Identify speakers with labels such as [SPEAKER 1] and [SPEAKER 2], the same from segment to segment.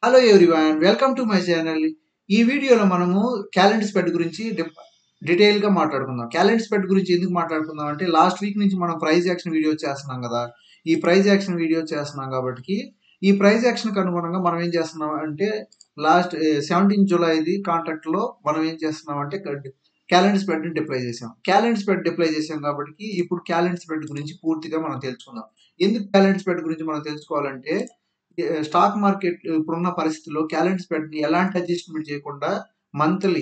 [SPEAKER 1] Hello everyone, welcome to my channel. ఈ వీడియోలో మనము క్యాలెండర్ స్ప్రెడ్ గురించి డీటెయిల్గా మాట్లాడుకుందాం. క్యాలెండర్ స్ప్రెడ్ గురించి ఎందుకు మాట్లాడుకుందాం అంటే లాస్ట్ వీక్ నుంచి మనం ప్రైస్ యాక్షన్ వీడియో చేస్తున్నాం కదా. ఈ ప్రైస్ యాక్షన్ వీడియో చేస్తున్నాం కాబట్టి ఈ ప్రైస్ యాక్షన్కి అనుగుణంగా మనం ఏం చేస్తున్నాం అంటే లాస్ట్ 17 జూలైది కాంట్రాక్ట్లో మనం ఏం చేస్తున్నాం అంటే క్యాలెండర్ స్ప్రెడ్ని డిప్లై చేసాం. క్యాలెండర్ స్ప్రెడ్ డిప్లై చేసాం కాబట్టి ఇప్పుడు క్యాలెండర్ స్ప్రెడ్ గురించి పూర్తిగా మనం తెలుసుకుందాం. ఎందుకు క్యాలెండర్ స్ప్రెడ్ గురించి మనం తెలుసుకోవాలంటే స్టాక్ మార్కెట్ ఇప్పుడున్న పరిస్థితుల్లో క్యాలెండర్ స్ప్రెడ్ని ఎలాంటి అడ్జస్ట్మెంట్ చేయకుండా మంత్లీ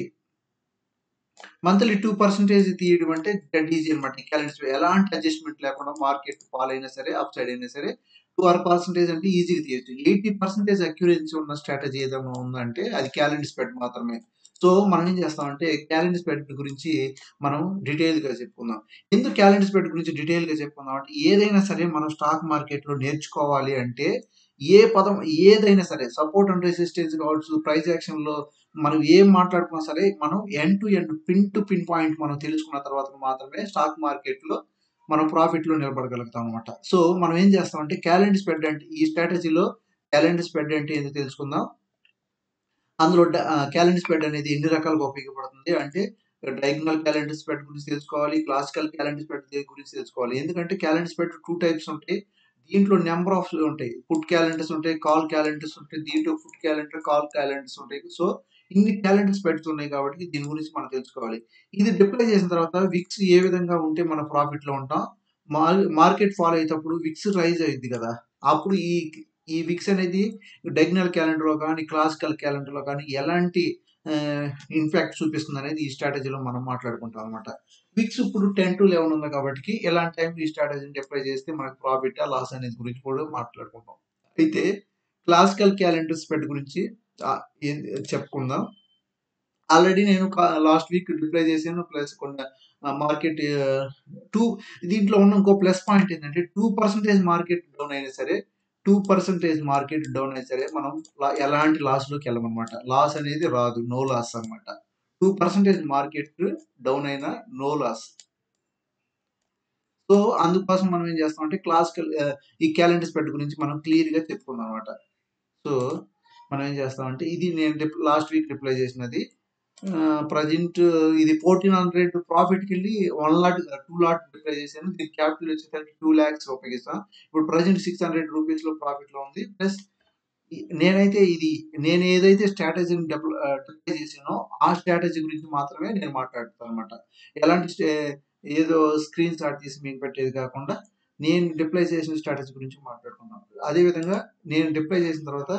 [SPEAKER 1] మంత్లీ 2% తీయడం అంటే డెడ్ ఈజీ అనమాట. ఈ క్యాలెండర్ స్ప్రెడ్ ఎలాంటి అడ్జస్ట్మెంట్ లేకుండా మార్కెట్ ఫాల్ అయినా సరే అప్ సైడ్ అయినా సరే 2% అంటే ఈజీగా తీయచ్చు. 80% అక్యురెన్సీ ఉన్న స్ట్రాటజీ ఏదైనా ఉందంటే అది క్యాలెండర్ స్ప్రెడ్ మాత్రమే. సో మనం ఏం చేస్తామంటే క్యాలెండర్ స్ప్రెడ్ గురించి మనం డీటెయిల్గా చెప్పుకుందాం. ఎందుకు క్యాలెండర్ స్ప్రెడ్ గురించి డీటెయిల్గా చెప్పుకుందాం అంటే ఏదైనా సరే మనం స్టాక్ మార్కెట్లో నేర్చుకోవాలి అంటే ఏ పదం ఏదైనా సరే సపోర్ట్ అండ్ రెసిస్టెన్స్ కావచ్చు, ప్రైస్ యాక్షన్లో మనం ఏం మాట్లాడుకున్నా సరే మనం end to end pin to pin point మనం తెలుసుకున్న తర్వాత మాత్రమే స్టాక్ మార్కెట్లో మనం ప్రాఫిట్లో నిలబడగలుగుతాం అనమాట. సో మనం ఏం చేస్తామంటే క్యాలెండర్ స్ప్రెడ్ అంటే ఈ స్ట్రాటజీలో క్యాలెండర్ స్ప్రెడ్ అంటే ఏంటో తెలుసుకుందాం. అందులో క్యాలెండర్ స్ప్రెడ్ అనేది ఎన్ని రకాలుగా ఉపయోగపడుతుంది అంటే డయాగ్నల్ క్యాలెండర్ స్ప్రెడ్ గురించి తెలుసుకోవాలి, క్లాసికల్ క్యాలెండర్ స్ప్రెడ్ గురించి తెలుసుకోవాలి. ఎందుకంటే క్యాలెండర్ స్ప్రెడ్ 2 టైప్స్ ఉంటాయి. దీంట్లో నెంబర్ ఆఫ్ ఉంటాయి. పుట్ క్యాలెండర్స్ ఉంటాయి, కాల్ క్యాలెండర్స్ ఉంటాయి. దీంట్లో పుట్ క్యాలెండర్, కాల్ క్యాలెండర్స్ ఉంటాయి. సో ఇన్ని క్యాలెండర్ స్ప్రెడ్స్ ఉన్నాయి కాబట్టి దీని గురించి మనం తెలుసుకోవాలి. ఇది డిప్లై చేసిన తర్వాత విక్స్ ఏ విధంగా ఉంటే మనం ప్రాఫిట్లో ఉంటాం, మార్కెట్ ఫాలో అయ్యేటప్పుడు విక్స్ రైజ్ అయ్యిద్ది కదా. అప్పుడు ఈ ఈ విక్స్ అనేది డయాగ్నల్ క్యాలెండర్‌లో గానీ, క్లాసికల్ క్యాలెండర్‌లో గానీ ఎలాంటి ఇంపాక్ట్ చూపిస్తుందనేది ఈ స్ట్రాటజీలో మనం మాట్లాడుకుంటాం అనమాట. విక్స్ ఇప్పుడు 10-11 ఉంది కాబట్టి ఎలాంటి టైంలో ఈ స్ట్రాటజీని అప్లై చేస్తే మనకు ప్రాఫిటా, లాస్ అనేది గురించి కూడా మాట్లాడుకుంటాం. అయితే క్లాసికల్ క్యాలెండర్ స్ప్రెడ్ గురించి చెప్పుకుందాం. ఆల్రెడీ నేను లాస్ట్ వీక్ రిప్లై చేశాను. ప్లస్ కొన్ని మార్కెట్ 2 దీంట్లో ఉన్న ఇంకో ప్లస్ పాయింట్ ఏంటంటే 2% మార్కెట్ డౌన్ అయినా సరే 2% మార్కెట్ డౌన్ అయినా సరే మనం ఎలాంటి లాస్‌లోకి వెళ్ళమనమాట. లాస్ అనేది రాదు. నో లాస్ అనమాట. 2% మార్కెట్ డౌన్ అయినా నో లాస్. సో అందుకోసం మనం ఏం చేస్తామంటే క్లాసికల్ ఈ క్యాలెండర్ స్ప్రెడ్ గురించి మనం క్లియర్‌గా చెప్పుకుందాం అనమాట. సో మనం ఏం చేస్తామంటే ఇది నేను లాస్ట్ వీక్ రిప్లై చేసినది. ప్రజెంట్ ఇది 1400 ప్రాఫిట్‌కెళ్ళి 1 లాట్ 2 లాట్ డిప్లై చేశాను. దీని క్యాపిటల్ వచ్చేసరికి 2 లాక్స్ ఉపయోగిస్తాం. ఇప్పుడు ప్రెజెంట్ 600 రూపీస్‌లో ప్రాఫిట్‌లో ఉంది. ప్లస్ నేను ఏదైతే స్ట్రాటజీని డిప్లై చేశానో ఆ స్ట్రాటజీ గురించి మాత్రమే నేను మాట్లాడతానన్నమాట. ఎలాంటి ఏదో స్క్రీన్ షాట్ తీసి మీకు పెట్టేది కాకుండా నేను డిప్లై చేసిన స్ట్రాటజీ గురించి మాట్లాడుకున్నాం. అదేవిధంగా నేను డిప్లై చేసిన తర్వాత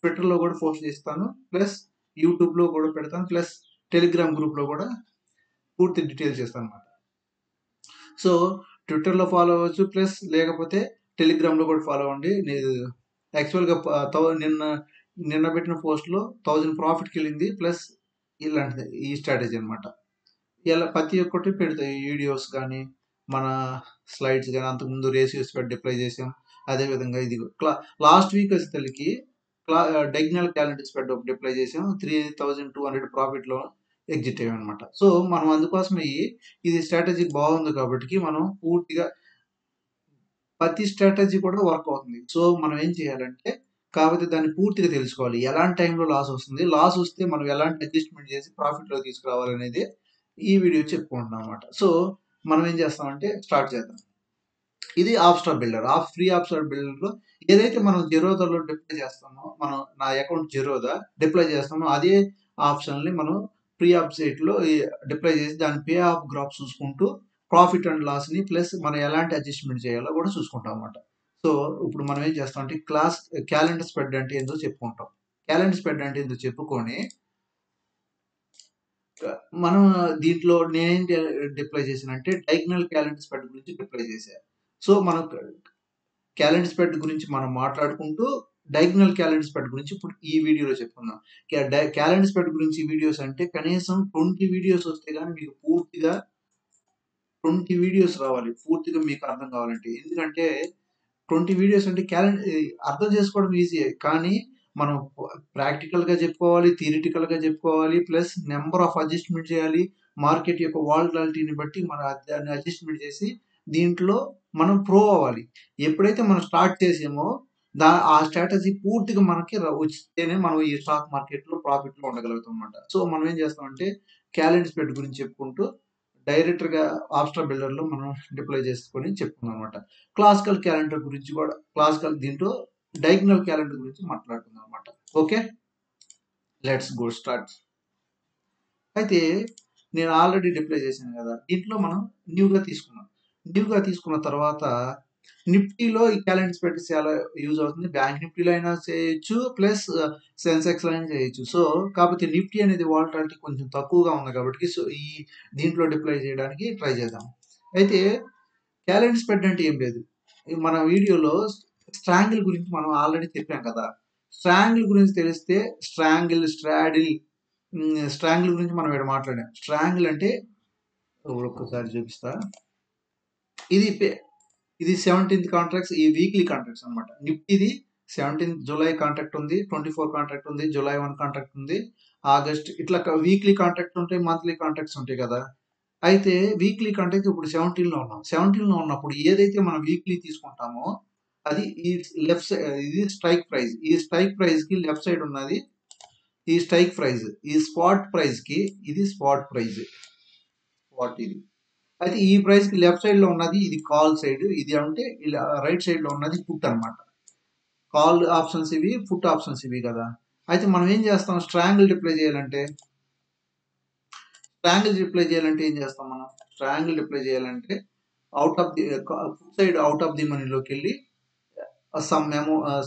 [SPEAKER 1] ట్విట్టర్‌లో కూడా పోస్ట్ చేస్తాను. ప్లస్ యూట్యూబ్‌లో కూడా పెడతాను. ప్లస్ టెలిగ్రామ్ గ్రూప్‌లో కూడా పూర్తి డీటెయిల్స్ ఇస్తానన్నమాట. సో ట్విట్టర్‌లో ఫాలో అవ్వచ్చు. ప్లస్ లేకపోతే టెలిగ్రామ్‌లో కూడా ఫాలో అవ్వండి. నేను యాక్చువల్‌గా నిన్న పెట్టిన పోస్ట్‌లో 1000 ప్రాఫిట్‌కెళ్ళింది. ప్లస్ ఇలాంటిది ఈ స్ట్రాటజీ అనమాట. ఇలా ప్రతి ఒక్కటి పెడతాయి. వీడియోస్ గానీ, మన స్లైడ్స్ గానీ, అంతకుముందు రేషియోస్ పెట్టి డిప్లై చేసాం. అదేవిధంగా ఇది లాస్ట్ వీక్ వచ్చేసరికి డయాగ్నల్ క్యాలెండర్ స్ప్రెడ్ ఒకటి డిప్లై చేసాం. 3200 ప్రాఫిట్‌లో ఎగ్జిట్ అయ్యామనమాట. సో మనం అందుకోసమే ఇది స్ట్రాటజీ బాగుంది కాబట్టి మనం పూర్తిగా ప్రతి స్ట్రాటజీ కూడా వర్క్ అవుతుంది. సో మనం ఏం చేయాలంటే కాకపోతే దాన్ని పూర్తిగా తెలుసుకోవాలి. ఎలాంటి టైంలో లాస్ వస్తుంది, లాస్ వస్తే మనం ఎలాంటి అడ్జస్ట్‌మెంట్ చేసి ప్రాఫిట్‌లోకి తీసుకురావాలనేది ఈ వీడియో చెప్పుకుంటున్నాం అనమాట. సో మనం ఏం చేస్తామంటే స్టార్ట్ చేద్దాం. ఇది Opstra builder. Free Opstra బిల్డర్‌లో ఏదైతే మనం జెరోదాలో డిప్లై చేస్తామో, నా అకౌంట్ జెరోదా డిప్లై చేస్తామో అదే ఆప్షన్‌ని మనం ప్రీ ఆఫ్ సైట్‌లో డిప్లై చేసి దాని పే ఆఫ్ గ్రాఫ్ చూసుకుంటూ ప్రాఫిట్ అండ్ లాస్‌ని ప్లస్ మనం ఎలాంటి అడ్జస్ట్‌మెంట్ చేయాలో కూడా చూసుకుంటాం అనమాట. సో ఇప్పుడు మనం ఏం చేస్తామంటే క్యాలెండర్ స్ప్రెడ్ అంటే ఏందో చెప్పుకుంటాం. క్యాలెండర్ స్ప్రెడ్ అంటే ఏందో చెప్పుకొని మనం దీంట్లో నేనేం డిప్లై చేశానంటే డయాగ్నల్ క్యాలెండర్ స్ప్రెడ్ గురించి డిప్లై చేశా. సో మనం క్యాలెండర్ స్ప్రెడ్ గురించి మనం మాట్లాడుకుంటూ డయాగ్నల్ క్యాలెండర్ స్ప్రెడ్ గురించి ఇప్పుడు ఈ వీడియోలో చెప్పుకుందాం. క్యాలెండర్ స్ప్రెడ్ గురించి వీడియోస్ అంటే కనీసం 20 వీడియోస్ వస్తే గానీ మీకు పూర్తిగా 20 వీడియోస్ రావాలి. పూర్తిగా మీకు అర్థం కావాలంటే. ఎందుకంటే 20 వీడియోస్ అంటే అర్థం చేసుకోవడం ఈజీయే. కానీ మనం ప్రాక్టికల్‌గా చెప్పుకోవాలి, థియరిటికల్‌గా చెప్పుకోవాలి. ప్లస్ నంబర్ ఆఫ్ అడ్జస్ట్‌మెంట్ చేయాలి. మార్కెట్ యొక్క వాలటాలిటీని బట్టి మనం దాన్ని అడ్జస్ట్‌మెంట్ చేసి దీంట్లో మనం ప్రో అవ్వాలి. ఎప్పుడైతే మనం స్టార్ట్ చేసామో ఆ స్ట్రాటజీ పూర్తిగా మనకి వచ్చితేనే మనం ఈ స్టాక్ మార్కెట్‌లో ప్రాఫిట్‌లో ఉండగలుగుతాం అన్నమాట. సో, మనం ఏం చేస్తామంటే క్యాలెండర్ స్ప్రెడ్ గురించి చెప్పుకుంటూ డైరెక్టర్‌గా ఆప్స్ట్రా బిల్డర్‌లో మనం డిప్లాయ్ చేసుకొని చెప్పుకున్నాం అన్నమాట. క్లాసికల్ క్యాలెండర్ గురించి కూడా దీంట్లో డయాగ్నల్ క్యాలెండర్ గురించి మాట్లాడుకుందాం అన్నమాట. ఓకే. Let's go start. అయితే నేను ఆల్రెడీ డిప్లాయ్ చేశాను కదా! దీంట్లో మనం న్యూగా తీసుకున్నాం. న్యూగా తీసుకున్న తర్వాత నిఫ్టీలో ఈ క్యాలెండర్ స్ప్రెడ్ చాలా యూజ్ అవుతుంది. బ్యాంక్ నిఫ్టీలో అయినా చేయొచ్చు. ప్లస్ సెన్సెక్స్‌లో అయినా చేయొచ్చు. సో, కాకపోతే నిఫ్టీ అనేది వాలటాలిటీ కొంచెం తక్కువగా ఉంది కాబట్టి సో, దీంట్లో డిప్లాయ్ చేయడానికి ట్రై చేద్దాం. అయితే క్యాలెండర్ స్ప్రెడ్ అంటే ఏం లేదు. మన వీడియోలో స్ట్రాంగిల్ గురించి మనం ఆల్రెడీ చెప్పాం కదా! స్ట్రాంగిల్ గురించి తెలిస్తే స్ట్రాడిల్ స్ట్రాంగిల్ గురించి మనం ఇక్కడ మాట్లాడాం. స్ట్రాంగిల్ అంటే ఒక్కసారి చూపిస్తా. ఇది ఇది 17th కాంట్రాక్ట్స్ ఈ వీక్లీ కాంట్రాక్ట్స్ అన్నమాట. నిఫ్టీది 17th జూలై కాంట్రాక్ట్ ఉంది. 24 కాంట్రాక్ట్ ఉంది. జూలై 1 కాంట్రాక్ట్ ఉంది. ఆగస్ట్ ఇట్లా వీక్లీ కాంట్రాక్ట్ ఉంటాయి. మంత్లీ కాంట్రాక్ట్స్ ఉంటాయి కదా! అయితే వీక్లీ కాంట్రాక్ట్ ఇప్పుడు 17లో ఉన్నాం. 17లో ఉన్నప్పుడు ఏదైతే మనం వీక్లీ తీసుకుంటామో అది ఈ లెఫ్ట్ సైడ్ ఇది స్ట్రైక్ ప్రైస్. ఈ స్ట్రైక్ ప్రైస్‌కి లెఫ్ట్ సైడ్ ఉన్నది ఈ స్ట్రైక్ ప్రైస్. ఈ స్పాట్ ప్రైస్‌కి ఇది స్పాట్ ప్రైస్. స్పాట్ ఇది. అయితే ఈ ప్రైస్‌కి లెఫ్ట్ సైడ్‌లో ఉన్నది ఇది కాల్ సైడ్. ఇది అంటే ఇలా రైట్ సైడ్‌లో ఉన్నది పుట్ అన్నమాట. కాల్ ఆప్షన్స్ ఇవి, పుట్ ఆప్షన్స్ ఇవి కదా! అయితే మనం ఏం చేస్తాం స్ట్రాంగిల్ రిప్లై చేయాలంటే ఏం చేస్తాం మనం? స్ట్రాంగిల్ రిప్లై చేయాలంటే out of the put side out of the మనీలోకెళ్ళి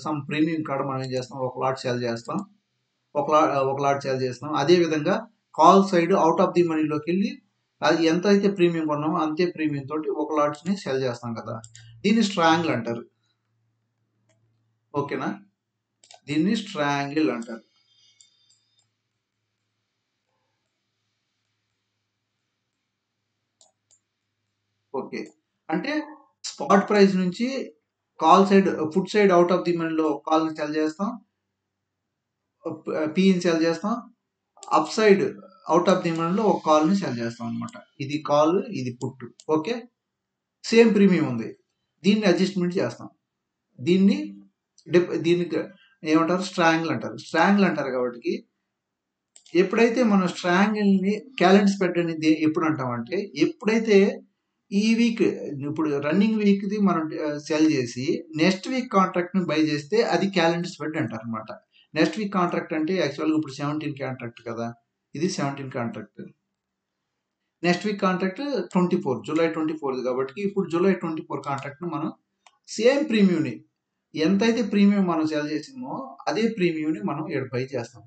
[SPEAKER 1] సమ్ ప్రీమియం కాడ మనం ఏం చేస్తాం ఒక లాట్ సెల్ చేస్తాం. ఒక లాట్ సెల్ చేస్తాం. అదే విధంగా call side out of the మనీలోకెళ్ళి అది ఎంత అయితే ప్రీమియం కొన్నామో అంతే ప్రీమియం తోటి ఒక లాట్స్‌ని సెల్ చేస్తాం కదా! దీన్ని స్ట్రాంగిల్ అంటారు. ఓకేనా? దీన్ని స్ట్రాంగిల్ అంటారు. ఓకే. అంటే స్పాట్ ప్రైస్ నుంచి call side put side out of the మనీలో కాల్‌ని సెల్ చేస్తాం. పీని సెల్ చేస్తాం. Up side out of the మనీలో ఒక కాల్‌ని సెల్ చేస్తాం అన్నమాట. ఇది కాల్, ఇది పుట్. ఓకే. సేమ్ ప్రీమియం ఉంది. దీన్ని అడ్జస్ట్‌మెంట్ చేస్తాం. దీన్ని దీనికి ఏమంటారు? స్ట్రాంగిల్ అంటారు. స్ట్రాంగిల్ అంటారు కాబట్టి ఎప్పుడైతే మనం స్ట్రాంగిల్‌ని క్యాలెండర్ స్ప్రెడ్ అనేది ఎప్పుడు అంటామంటే ఎప్పుడైతే ఈ వీక్ ఇప్పుడు రన్నింగ్ వీక్‌ది మనం సెల్ చేసి నెక్స్ట్ వీక్ కాంట్రాక్ట్‌ని బై చేస్తే అది క్యాలెండర్ స్ప్రెడ్ అంటారనమాట. నెక్స్ట్ వీక్ కాంట్రాక్ట్ అంటే యాక్చువల్‌గా ఇప్పుడు 17 కాంట్రాక్ట్ కదా! ఇది 17 contract. Next week contract 24 July 24 కాబట్టి ఇప్పుడు జూలై 24 కాంట్రాక్ట్‌ని మనం సేమ్ ప్రీమియంని ఎంతైతే ప్రీమియం మనం సెల్ చేసామో అదే ప్రీమియంని మనం ఈడ బై చేస్తాం.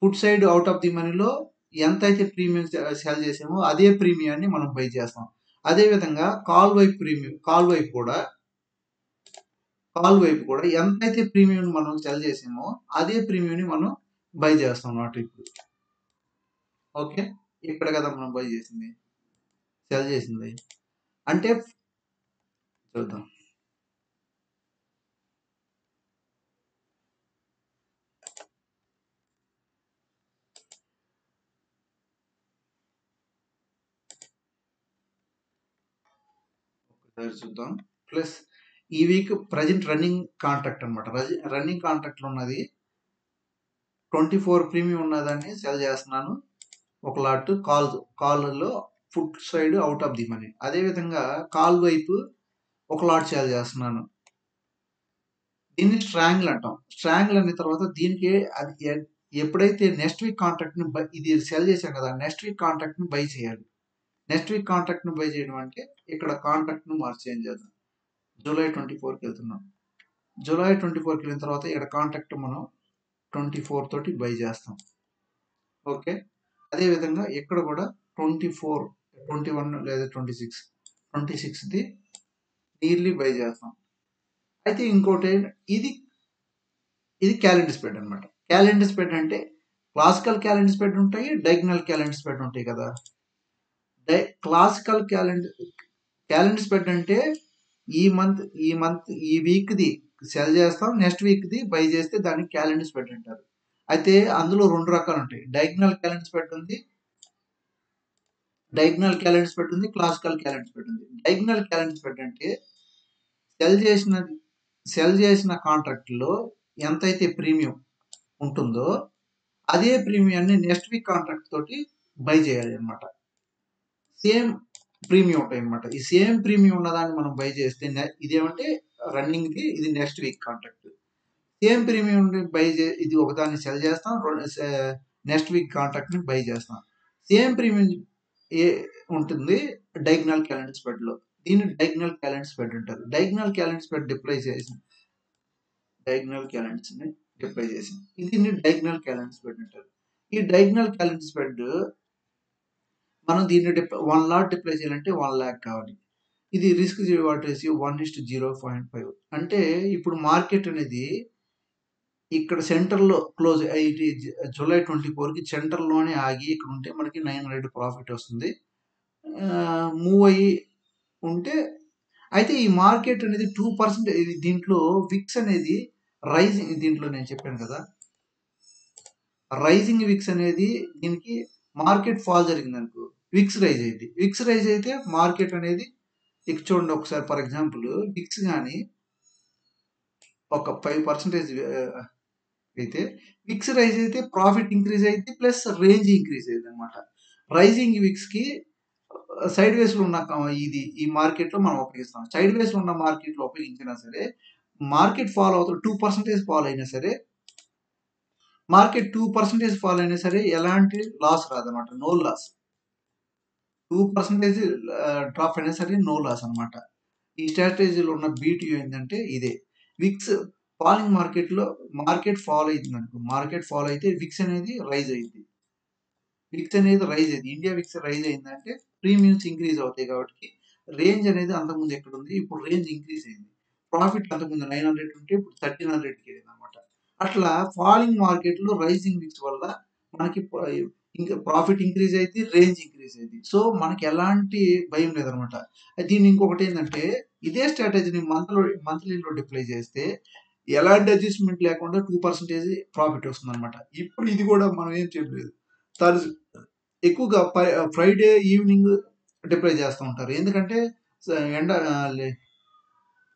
[SPEAKER 1] Put side out of the మనీలో ఎంతైతే ప్రీమియం సెల్ చేసామో అదే ప్రీమియాన్ని మనం బై చేస్తాం. అదే విధంగా కాల్ వైపు కూడా ఎంతైతే ప్రీమియం మనం సెల్ చేసామో అదే ప్రీమియంని మనం బై చేస్తాం అన్నమాట ఇప్పుడు. ఓకే. ఇక్కడ కదా మనం బై చేసింది. సెల్ చేసింది. అంటే చూద్దాం. ఒకసారి చూద్దాం. ప్లస్ ఈ వీక్ ప్రెజెంట్ రన్నింగ్ కాంట్రాక్ట్ అన్నమాట. రన్నింగ్ కాంట్రాక్ట్‌లో ఉన్నది 24 ప్రీమియం ఉన్నదాన్ని సెల్ చేస్తున్నాను. ఒక లాట్ కాల్‌లో put side out of the money. అదే విధంగా కాల్ వైపు ఒక లాట్ సేల్ చేస్తున్నాను. దీన్ని స్ట్రాంగిల్ అంటాం. స్ట్రాంగిల్ అన్న తర్వాత దీనికి అది ఎప్పుడైతే నెక్స్ట్ వీక్ కాంట్రాక్ట్‌ని ఇది సెల్ చేశాం కదా! నెక్స్ట్ వీక్ కాంట్రాక్ట్‌ని బై చేయాలి. నెక్స్ట్ వీక్ కాంట్రాక్ట్‌ని బై చేయడం అంటే ఇక్కడ కాంట్రాక్ట్‌ని చేంజ్ చేద్దాం. జూలై 24కి వెళ్తున్నాం. జూలై 24కి వెళ్ళిన తర్వాత ఇక్కడ కాంట్రాక్ట్ మనం 24 తోటి బై చేస్తాం. ఓకే. అదే విధంగా ఇక్కడ కూడా 24, 21 లేదా 26ది నియర్లీ బై చేస్తాం. అయితే ఇంకోటి ఇది క్యాలెండర్ స్ప్రెడ్ అన్నమాట. క్యాలెండర్ స్ప్రెడ్ అంటే క్లాసికల్ క్యాలెండర్ స్ప్రెడ్ ఉంటాయి. డయాగ్నల్ క్యాలెండర్ స్ప్రెడ్ ఉంటాయి కదా! క్లాసికల్ క్యాలెండర్ స్ప్రెడ్ అంటే ఈ వీక్‌ది సెల్ చేస్తాం. నెక్స్ట్ వీక్‌ది బై చేస్తే దాన్ని క్యాలెండర్ స్ప్రెడ్ అంటారు. అయితే అందులో 2 రకాలు ఉంటాయి. డయాగ్నల్ క్యాలెండర్ స్ప్రెడ్ ఉంది. క్లాసికల్ క్యాలెండర్ స్ప్రెడ్ ఉంది. డయాగ్నల్ క్యాలెండర్ స్ప్రెడ్ అంటే సెల్ చేసిన సెల్ చేసిన కాంట్రాక్ట్లో ఎంతైతే ప్రీమియం ఉంటుందో అదే ప్రీమియాన్ని నెక్స్ట్ వీక్ కాంట్రాక్ట్ తోటి బై చేయాలి అనమాట. సేమ్ ప్రీమియం ఉంటాయి అనమాట. ఈ సేమ్ ప్రీమియం ఉన్నదాన్ని మనం బై చేస్తే ఇదేమంటే రన్నింగ్ది, ఇది next week contract. Same premium by ఇది ఒకదాన్ని సెల్ చేస్తాం, నెక్స్ట్ వీక్ కాంట్రాక్ట్ని బై చేస్తాం. సేమ్ ప్రీమియం ఏ ఉంటుంది డైగ్నల్ క్యాలెండర్ స్ప్రెడ్లో. దీన్ని డైగ్నల్ క్యాలెండర్ స్ప్రెడ్ అంటారు. డైగ్నల్ క్యాలెండర్ స్ప్రెడ్ డిప్లై చేసి డైగ్నల్ క్యాలెండర్స్ని డిప్లై చేసి దీన్ని డైగ్నల్ క్యాలెండర్ స్ప్రెడ్ అంటారు. ఈ డైగ్నల్ క్యాలెండర్ స్ప్రెడ్ మనం దీన్ని 1 లాట్ డిప్లై చేయాలంటే 1 lakh కావాలి. ఇది రిస్క్ రివార్డ్ రేషియో 1:0.5. అంటే ఇప్పుడు మార్కెట్ అనేది ఇక్కడ సెంటర్లో క్లోజ్ ఇది జూలై 24కి సెంటర్లోనే ఆగి ఇక్కడ ఉంటే మనకి 900 ప్రాఫిట్ వస్తుంది. మూవ్ అయ్యి ఉంటే అయితే ఈ మార్కెట్ అనేది 2% ఇది దీంట్లో విక్స్ అనేది రైజింగ్, దీంట్లో నేను చెప్పాను కదా రైజింగ్ విక్స్ అనేది దీనికి మార్కెట్ ఫాల్ జరిగింది అనుకో విక్స్ రైజ్ అయింది. విక్స్ రైజ్ అయితే మార్కెట్ అనేది ఇక చూడండి ఒకసారి ఫర్ ఎగ్జాంపుల్ విక్స్ కానీ ఒక 5% అయితే విక్స్ రైజ్ అయితే ప్రాఫిట్ ఇంక్రీజ్ అయితే ప్లస్ రేంజ్ ఇంక్రీజ్ అయింది అనమాట. రైజింగ్ విక్స్ కి సైడ్ వేస్ లో ఉన్న ఇది ఈ మార్కెట్ లో మనం ఉపయోగిస్తాం. సైడ్ వేస్ లో ఉన్న మార్కెట్ లో ఉపయోగించినా సరే మార్కెట్ ఫాల్ అవుతుంది 2% ఫాల్ అయినా సరే మార్కెట్ 2% ఫాల్ అయినా సరే ఎలాంటి లాస్ రాదనమాట. No loss. 2% డ్రాప్ అయినా సరే నో లాస్ అనమాట. ఈ స్ట్రాటజీలో ఉన్న బ్యూటీ ఏంటంటే ఇదే. విక్స్ ఫాలింగ్ మార్కెట్లో మార్కెట్ ఫాల్ అవుతుంది అనుకో, మార్కెట్ ఫాల్ అయితే విక్స్ అనేది రైజ్ అయింది. విక్స్ అనేది రైజ్ అయింది. ఇండియా విక్స్ రైజ్ అయిందంటే ప్రీమియమ్స్ ఇంక్రీజ్ అవుతాయి కాబట్టి రేంజ్ అనేది అంతకుముందు ఎక్కడ ఉంది, ఇప్పుడు రేంజ్ ఇంక్రీజ్ అయింది. ప్రాఫిట్ అంతకుముందు 900 ఉంటే ఇప్పుడు 1300కి వెళ్ళింది అనమాట. అట్లా ఫాలింగ్ మార్కెట్లో రైజింగ్ విక్స్ వల్ల మనకి ఇంకా ప్రాఫిట్ ఇంక్రీజ్ అయితే రేంజ్ ఇంక్రీజ్ అయింది. సో మనకి ఎలాంటి భయం లేదనమాట. దీన్ని ఇంకొకటి ఏంటంటే ఇదే స్ట్రాటజీని మంత్లీలో డిప్లై చేస్తే ఎలాంటి అడ్జస్ట్మెంట్ లేకుండా 2% ప్రాఫిట్ వస్తుంది అనమాట. ఇప్పుడు ఇది కూడా మనం ఏం చేయలేదు. ఎక్కువగా ఫ్రైడే ఈవినింగ్ డిప్లై చేస్తూ ఉంటారు. ఎందుకంటే ఎండ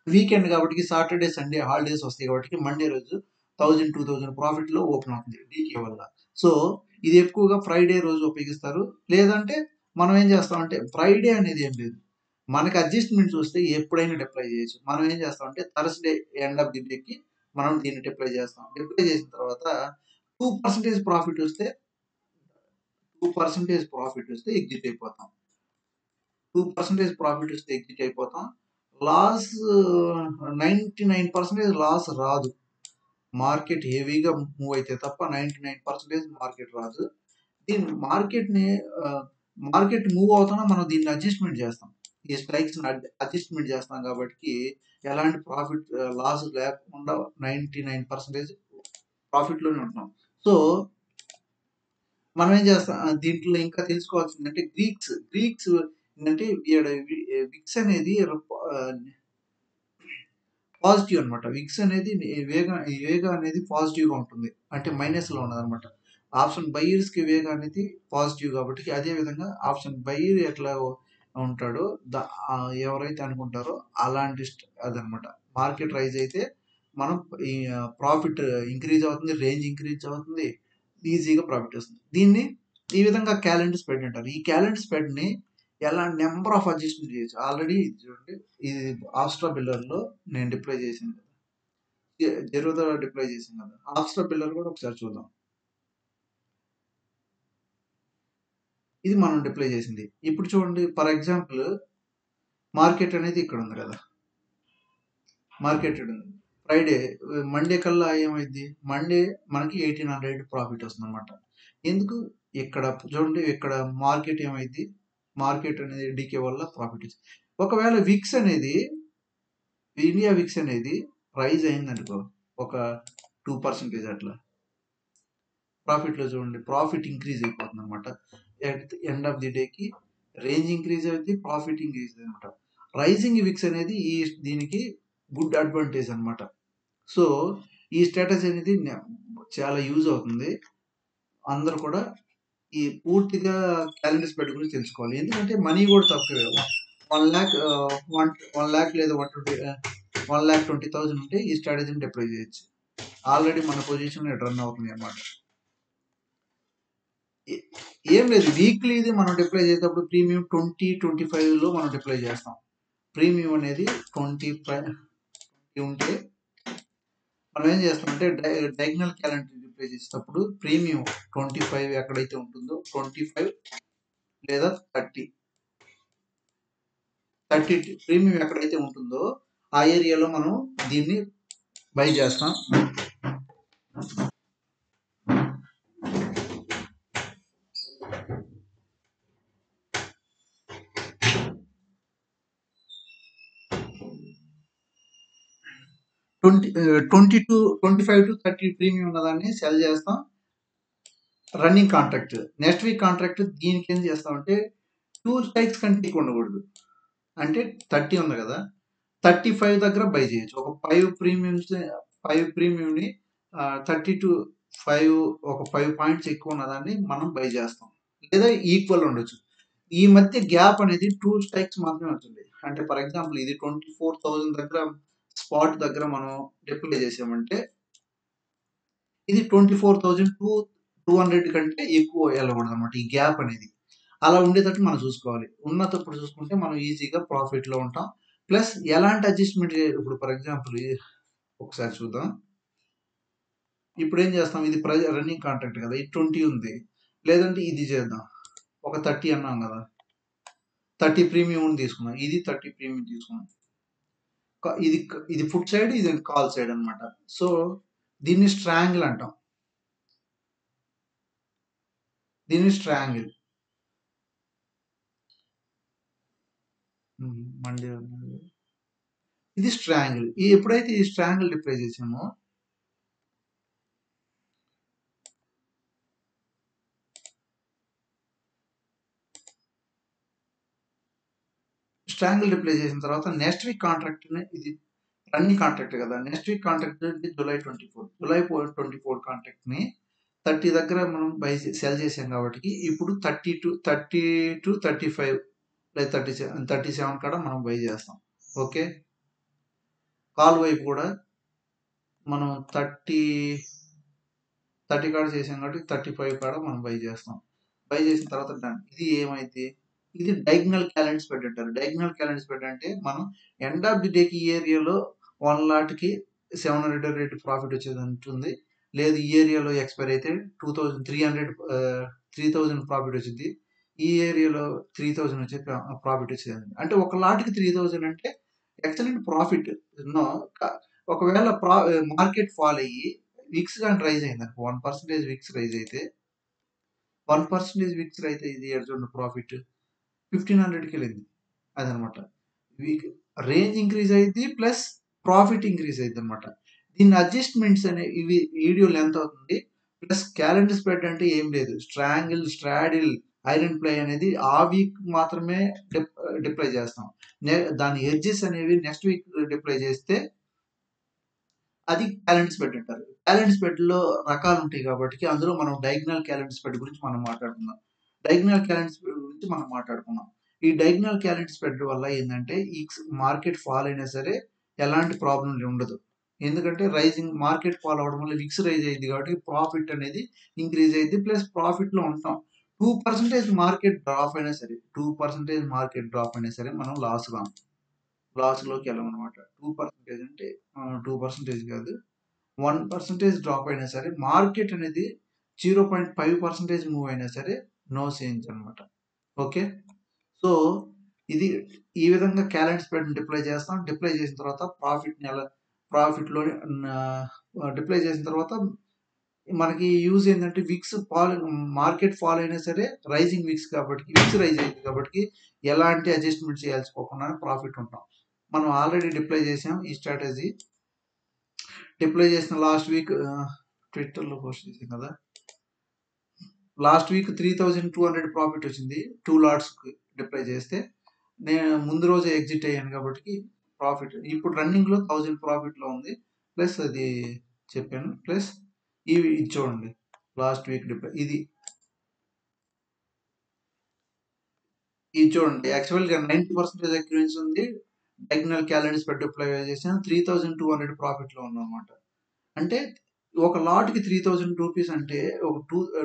[SPEAKER 1] వీకెండ్ కాబట్టి సాటర్డే సండే హాలిడేస్ వస్తాయి కాబట్టి మండే రోజు 1000-2000 ప్రాఫిట్లో ఓపెన్ అవుతుంది డీకే వల్ల. సో ఇది ఎక్కువగా ఫ్రైడే రోజు ఉపయోగిస్తారు. లేదంటే మనం ఏం చేస్తామంటే ఫ్రైడే అనేది ఏం లేదు, మనకి అడ్జస్ట్మెంట్ చూస్తే ఎప్పుడైనా డిప్లై చేయొచ్చు. మనం ఏం చేస్తామంటే థర్స్డే ఎండ్ ఆఫ్ ది డేకి మనం దీన్ని డిప్లై చేస్తాం. డిప్లై చేసిన తర్వాత 2% ప్రాఫిట్ వస్తే 2% ప్రాఫిట్ వస్తే ఎగ్జిట్ అయిపోతాం. 2% ప్రాఫిట్ వస్తే ఎగ్జిట్ అయిపోతాం. లాస్ 99% లాస్ రాదు. మార్కెట్ హెవీగా మూవ్ అయితే తప్ప 99% మార్కెట్ రాదు. దీన్ని మార్కెట్ మూవ్ అవుతున్నా మనం దీన్ని అడ్జస్ట్మెంట్ చేస్తాం. ఈ స్ట్రైక్స్ అడ్జస్ట్మెంట్ చేస్తాం కాబట్టి ఎలాంటి ప్రాఫిట్ లాస్ లేకుండా 99% ప్రాఫిట్లోనే ఉంటున్నాం. సో మనం ఏం చేస్తాం దీంట్లో ఇంకా తెలుసుకోవాల్సిందంటే గ్రీక్స్ అంటే విక్స్ అనేది పాజిటివ్ అనమాట. విక్స్ అనేది వేగా అనేది పాజిటివ్గా ఉంటుంది, అంటే మైనస్లో ఉన్నది అనమాట. ఆప్షన్ బయ్యర్స్కి వేగా అనేది పాజిటివ్ కాబట్టి అదే విధంగా ఆప్షన్ బయ్యర్ ఎట్లా ఉంటాడో ఎవరైతే అనుకుంటారో అలాంటి అదనమాట. మార్కెట్ రైజ్ అయితే మనం ప్రాఫిట్ ఇంక్రీజ్ అవుతుంది, రేంజ్ ఇంక్రీజ్ అవుతుంది, ఈజీగా ప్రాఫిట్ వస్తుంది. దీన్ని ఈ విధంగా క్యాలెండర్ స్ప్రెడ్ అంటారు. ఈ క్యాలెండర్ స్ప్రెడ్ని ఎలా నెంబర్ ఆఫ్ అడ్జస్ట్మెంట్ చేయొచ్చు. ఆల్రెడీ చూడండి ఇది ఆస్ట్రా బిల్లర్లో నేను డిప్లై చేశాను కదా, జెరోదా డిప్లై చేశాను కదా, ఆస్ట్రా బిల్లర్ కూడా ఒకసారి చూద్దాం. ఇది మనం డిప్లై చేసింది. ఇప్పుడు చూడండి ఫర్ ఎగ్జాంపుల్ మార్కెట్ అనేది ఇక్కడ ఉంది కదా, మార్కెట్ ఉంది. ఫ్రైడే మండే కల్లా ఏమైంది, మండే మనకి 1800 ప్రాఫిట్ వస్తుంది అనమాట. ఎందుకు ఇక్కడ చూడండి, ఇక్కడ మార్కెట్ ఏమైంది, మార్కెట్ అనేది డీకే వల్ల ప్రాఫిట్ వస్తుంది. ఒకవేళ విక్స్ అనేది ఇండియా విక్స్ అనేది రైజ్ అయిందనుకో ఒక 2% అట్లా, ప్రాఫిట్లో చూడండి ప్రాఫిట్ ఇంక్రీజ్ అయిపోతుంది అనమాట. ఎండ్ ఆఫ్ ది డేకి రేంజ్ ఇంక్రీజ్ అవుతుంది, ప్రాఫిట్ ఇంక్రీజ్ అనమాట. రైజింగ్ విక్స్ అనేది దీనికి గుడ్ అడ్వాంటేజ్ అనమాట. సో ఈ స్ట్రాటజీ అనేది చాలా యూజ్ అవుతుంది. అందరూ కూడా ఈ పూర్తిగా క్యాలెండర్ స్ప్రెడ్ గురించి తెలుసుకోవాలి. ఎందుకంటే మనీ కూడా తక్కువే, 1 lakh లేదా 120 1,20,000 ఉంటే ఈ స్ట్రాటజీని డిప్లాయ్ చేయొచ్చు. ఆల్రెడీ మన పొజిషన్ రన్ అవుతుంది అనమాట. ఏం లేదు, వీక్లీ ఇది మనం డిప్లాయ్ చేసేటప్పుడు ప్రీమియం 20-25లో మనం డిప్లాయ్ చేస్తాం. ప్రీమియం అనేది 25 ఉంటే మనం ఏం చేస్తామంటే డయాగ్నల్ క్యాలెండర్ డిప్లాయ్ చేసేటప్పుడు ప్రీమియం 25 ఎక్కడైతే ఉంటుందో 25 లేదా 30 ప్రీమియం ఎక్కడైతే ఉంటుందో ఆ ఏరియాలో మనం దీన్ని బై చేస్తాం. 25-30 ప్రీమియం ఉన్నదాన్ని సెల్ చేస్తాం. Running contract, next week contract దీనికి ఏం చేస్తామంటే 2 స్ట్రైక్స్ కంటే ఎక్కువ ఉండకూడదు. అంటే 30 ఉంది కదా, 35 దగ్గర బై చేయొచ్చు. ఒక 5 ప్రీమియంని 30-5 ఒక 5 పాయింట్స్ ఎక్కువ ఉన్నదాన్ని మనం బై చేస్తాం, లేదా ఈక్వల్ ఉండొచ్చు. ఈ మధ్య గ్యాప్ అనేది 2 స్ట్రైక్స్ మాత్రమే వచ్చింది. అంటే ఫర్ ఎగ్జాంపుల్ ఇది 24,000 దగ్గర స్పాట్ దగ్గర మనం డిప్లాయ్ చేసామంటే ఇది 24,200 కంటే ఎక్కువ వెళ్ళకూడదు అనమాట ఈ గ్యాప్ అనేది. అలా ఉండేటట్టు మనం చూసుకోవాలి. ఉన్నప్పుడు చూసుకుంటే మనం ఈజీగా ప్రాఫిట్లో ఉంటాం. ప్లస్ ఎలాంటి అడ్జస్ట్మెంట్ ఇప్పుడు ఫర్ ఎగ్జాంపుల్ ఒకసారి చూద్దాం. ఇప్పుడు ఏం చేస్తాం, ఇది రన్నింగ్ కాంట్రాక్ట్ కదా, ఇది 20 ఉంది. లేదంటే ఇది చేద్దాం, ఒక 30 అన్నాం కదా, 30 ప్రీమియం తీసుకున్నాం, ఇది 30 ప్రీమియం తీసుకున్నాం. ఇది ఫుట్ సైడ్, ఇది కాల్ సైడ్ అనమాట. సో దీన్ని స్ట్రాంగిల్ అంటాం. దీన్ని స్ట్రాంగిల్ మండే ఇది స్ట్రాంగిల్. ఎప్పుడైతే ఈ స్ట్రాంగిల్ డిప్లాయ్ చేసామో స్ట్రాంగిల్ డిప్లాయ్ చేసిన తర్వాత నెక్స్ట్ వీక్ కాంట్రాక్ట్, ఇది రన్నింగ్ కాంట్రాక్ట్ కదా, next week contract July 24 contract ని 30 దగ్గర మనం బై సెల్ చేసాం కాబట్టి ఇప్పుడు 30-35 లేదా 37 కాడ మనం బై చేస్తాం. ఓకే, కాల్ వైపు కూడా మనం 30 కాడ చేసాం కాబట్టి 35 కాడ మనం బై చేస్తాం. బై చేసిన తర్వాత డన్. ఇది ఏమైతే ఇది డయాగ్నల్ క్యాలెండర్ స్ప్రెడ్ అంటారు. డయాగ్నల్ క్యాలెండర్ స్ప్రెడ్ అంటే మనం ఎండ్ ఆఫ్ ది డేకి ఈ ఏరియాలో 1,00,000కి 700 రేట్ ప్రాఫిట్ వచ్చేది ఉంటుంది. లేదు ఈ ఏరియాలో ఎక్స్పైర్ అయితే 3,000 ప్రాఫిట్ వచ్చింది. ఈ ఏరియాలో 3,000 వచ్చే ప్రాఫిట్ వచ్చేది. అంటే ఒక లాట్కి 3,000 అంటే ఎక్సలెంట్ ప్రాఫిట్. ఒకవేళ మార్కెట్ ఫాల్ అయ్యి విక్స్ కానీ రైజ్ అయింది అనుకో, 1% విక్స్ రైజ్ అయితే 1% విక్స్ అయితే ఇది చూడండి ప్రాఫిట్ 1,500కి వెళ్ళింది. అదనమాట. రేంజ్ ఇంక్రీజ్ అయింది ప్లస్ ప్రాఫిట్ ఇంక్రీజ్ అయింది అనమాట. దీన్ని అడ్జస్ట్మెంట్స్ అనే ఇవి వీడియో లెంత్ అవుతుంది. ప్లస్ క్యాలెండర్ స్ప్రెడ్ అంటే ఏం లేదు, స్ట్రాంగిల్, స్ట్రాడిల్, ఐరన్ ప్లే అనేది ఆ వీక్ మాత్రమే డిప్లాయ్ చేస్తాం. దాని ఎడ్జెస్ అనేవి నెక్స్ట్ వీక్ డిప్లాయ్ చేస్తే అది క్యాలెండర్ స్ప్రెడ్ అంటారు. క్యాలెండర్ స్ప్రెడ్ లో రకాలు ఉంటాయి కాబట్టి అందులో మనం డయాగ్నల్ క్యాలెండర్ స్ప్రెడ్ గురించి మనం మాట్లాడుకుందాం. డయాగ్నల్ క్యాలెండర్ స్ప్రెడ్ గురించి మనం మాట్లాడుకున్నాం. ఈ డయాగ్నల్ క్యాలెండర్ స్ప్రెడ్ వల్ల ఏంటంటే ఈ మార్కెట్ ఫాల్ అయినా సరే ఎలాంటి ప్రాబ్లం ఉండదు. ఎందుకంటే మార్కెట్ ఫాల్ అవడం వల్ల విక్స్ రైజ్ అయింది కాబట్టి ప్రాఫిట్ అనేది ఇంక్రీజ్ అయింది. ప్లస్ ప్రాఫిట్ లో ఉంటాం. 2% మార్కెట్ డ్రాప్ అయినా సరే 2% మార్కెట్ డ్రాప్ అయినా సరే మనం లాస్ లోకి వెళ్ళమన్నమాట. 2% అంటే 2% కాదు, 1% డ్రాప్ అయినా సరే మార్కెట్ అనేది 0.5% మూవ్ అయినా సరే నో చేంజ్ అనమాట. ఓకే, సో ఇది ఈ విధంగా క్యాలెండర్ స్ప్రెడ్ డిప్లాయ్ చేస్తాం. డిప్లాయ్ చేసిన తర్వాత ప్రాఫిట్లో డిప్లాయ్ చేసిన తర్వాత మనకి యూజ్ ఏంటంటే విక్స్ మార్కెట్ ఫాల్ అయినా సరే రైజింగ్ విక్స్ కాబట్టి విక్స్ రైజ్ అయింది కాబట్టి ఎలాంటి అడ్జస్ట్మెంట్ చేయాల్సిపోకుండా ప్రాఫిట్ ఉంటాం. మనం ఆల్రెడీ డిప్లాయ్ చేసాం ఈ స్ట్రాటజీ. డిప్లాయ్ చేసిన లాస్ట్ వీక్ ట్విట్టర్లో పోస్ట్ చేసాం కదా, లాస్ట్ వీక్ 3,200 ప్రాఫిట్ వచ్చింది 2 లాట్స్ డిప్లాయ్ చేస్తే. నేను ముందు రోజే ఎగ్జిట్ అయ్యాను కాబట్టి ప్రాఫిట్ ఇప్పుడు రన్నింగ్లో 1,000 ప్రాఫిట్లో ఉంది. ప్లస్ అది చెప్పాను. ప్లస్ ఇవి చూడండి లాస్ట్ వీక్ డిప్లాయ్ ఇది చూడండి. యాక్చువల్గా 90% అక్యూరెన్సీ ఉంది, డయాగ్నల్ క్యాలెండర్ స్ప్రెడ్ అప్లై చేసాను 3200 ప్రాఫిట్లో ఉన్నాం అనమాట. అంటే ఒక లాట్కి 3000 రూపీస్ అంటే ఒక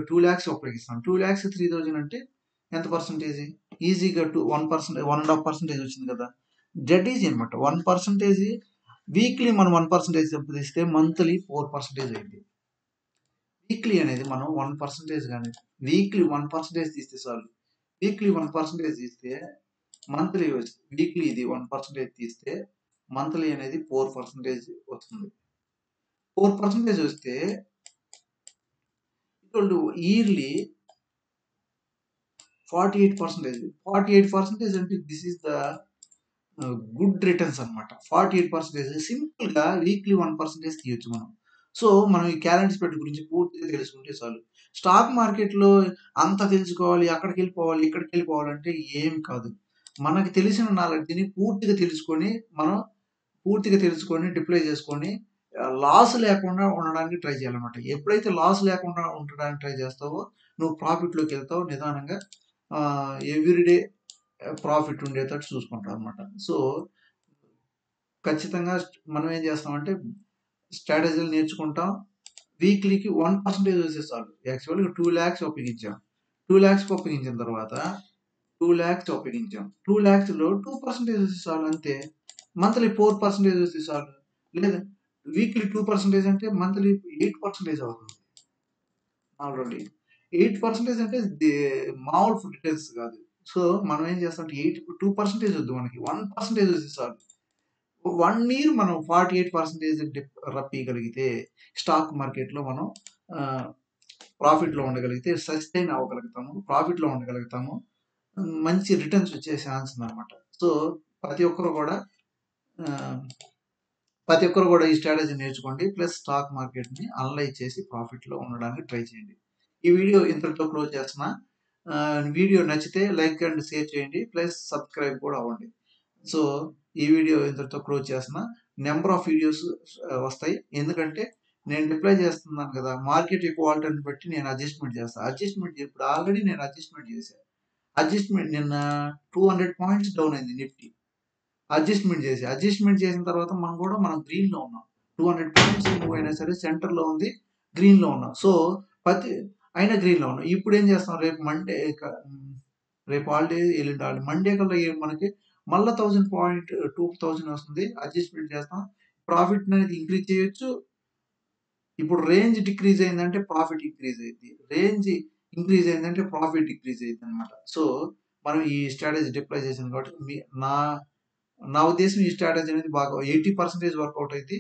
[SPEAKER 1] 2 lakhs ఉపయోగిస్తాం. 2 lakhs 3000 అంటే ఎంత పర్సెంటేజ్? ఈజీగా 1%, 1.5% వచ్చింది కదా. డెడ్ ఈజీ అనమాట. 1% వీక్లీ మనం 1% సంపాదిస్తే మంత్లీ 4% అయింది. వీక్లీ అనేది మనం 1% కానీ వీక్లీ 1% తీస్తే చాలు. వీక్లీ 1% తీస్తే మంత్లీ వీక్లీ ఇది 1% తీస్తే మంత్లీ అనేది 4% వస్తుంది. 4% వస్తే ఇయర్లీ 48%. 48% అంటే this is the good returns అనమాట. 48% సింపుల్గా వీక్లీ 1% తీయొచ్చు మనం. సో మనం ఈ క్యాలెండర్ స్ప్రెడ్ గురించి పూర్తిగా తెలుసుకుంటే చాలు. స్టాక్ మార్కెట్లో అంత తెలుసుకోవాలి, అక్కడికి వెళ్ళిపోవాలి, ఇక్కడికి వెళ్ళిపోవాలంటే ఏం కాదు. మనకి తెలిసిన నాలెడ్జ్ని పూర్తిగా తెలుసుకొని డిప్లై చేసుకొని లాస్ లేకుండా ఉండడానికి ట్రై చేయాలన్నమాట. ఎప్పుడైతే లాస్ లేకుండా ఉండడానికి ట్రై చేస్తావో నువ్వు ప్రాఫిట్లోకి వెళ్తావు నిదానంగా. ఎవ్రీడే ప్రాఫిట్ ఉండేటట్టు చూసుకుంటాం అనమాట. సో ఖచ్చితంగా మనం ఏం చేస్తామంటే స్ట్రాటజీలు నేర్చుకుంటాం. వీక్లీకి 1% వస్తే చాలు. యాక్చువల్గా 2 lakhs ఉపయోగించాం. 2 lakhs ఉపయోగించిన తర్వాత 2 lakhs ఉపయోగించాం. 2 lakhsలో 2% వస్తే చాలు అంతే. మంత్లీ 4% వస్తే చాలు. లేదా వీక్లీ 2% అంటే మంత్లీ 8% అవుతుంది. ఆల్రెడీ 8% అంటే మామూలు రిటర్న్స్ కాదు. సో మనం ఏం చేస్తామంటే 2% వద్దు మనకి 1% వస్తే చాలు. 1 year మనం 48% రప్పీయగలిగితే స్టాక్ మార్కెట్లో మనం ప్రాఫిట్లో ఉండగలిగితే సస్టైన్ అవ్వగలుగుతాము. ప్రాఫిట్లో ఉండగలుగుతాము. మంచి రిటర్న్స్ వచ్చే ఛాన్స్ ఉందన్నమాట. సో ప్రతి ఒక్కరు కూడా ఈ స్ట్రాటజీ నేర్చుకోండి. ప్లస్ స్టాక్ మార్కెట్ని అనలైజ్ చేసి ప్రాఫిట్లో ఉండడానికి ట్రై చేయండి. ఈ వీడియో ఇంతటితో క్లోజ్ చేస్తున్నా. వీడియో నచ్చితే లైక్ అండ్ షేర్ చేయండి. ప్లస్ సబ్స్క్రైబ్ కూడా అవ్వండి. సో ఈ వీడియో ఇంతటితో క్లోజ్ చేస్తున్నా. నెంబర్ ఆఫ్ వీడియోస్ వస్తాయి. ఎందుకంటే నేను డిప్లై చేస్తున్నాను కదా, మార్కెట్ ఈక్వాలిటీని బట్టి నేను అడ్జస్ట్మెంట్ చేస్తాను. ఇప్పుడు ఆల్రెడీ నేను అడ్జస్ట్మెంట్ చేశాను. నిన్న 200 పాయింట్స్ డౌన్ అయింది నిఫ్టీ. అడ్జస్ట్మెంట్ చేసిన తర్వాత మనం గ్రీన్లో ఉన్నాం. 200 పాయింట్స్ మూవ్ అయినా సరే సెంటర్లో ఉంది, గ్రీన్లో ఉన్నాం. సో అయినా గ్రీన్లో ఉన్నాం. ఇప్పుడు ఏం చేస్తాం, రేపు హాలిడే, ఎల్లుండి హాలిడే, మండే కల్లా మనకి మళ్ళీ 2000 వస్తుంది. అడ్జస్ట్మెంట్ చేస్తాం. ప్రాఫిట్ అనేది ఇంక్రీజ్ చేయొచ్చు. ఇప్పుడు రేంజ్ డిక్రీజ్ అయిందంటే ప్రాఫిట్ ఇంక్రీజ్ అయింది. రేంజ్ ఇంక్రీజ్ అయిందంటే ప్రాఫిట్ డిక్రీజ్ అయింది అనమాట. సో మనం ఈ స్ట్రాటజీ డిప్లై చేసాం కాబట్టి నా ఉద్దేశం ఈ స్ట్రాటజీ అనేది బాగా 80% వర్కౌట్ అయింది.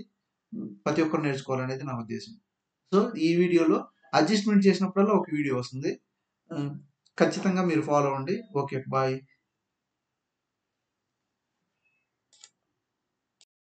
[SPEAKER 1] ప్రతి ఒక్కరు నేర్చుకోవాలనేది నా ఉద్దేశం. సో ఈ వీడియోలో అడ్జస్ట్మెంట్ చేసినప్పుడల్లా ఒక వీడియో వస్తుంది. ఖచ్చితంగా మీరు ఫాలో అవ్వండి. Okay, bye.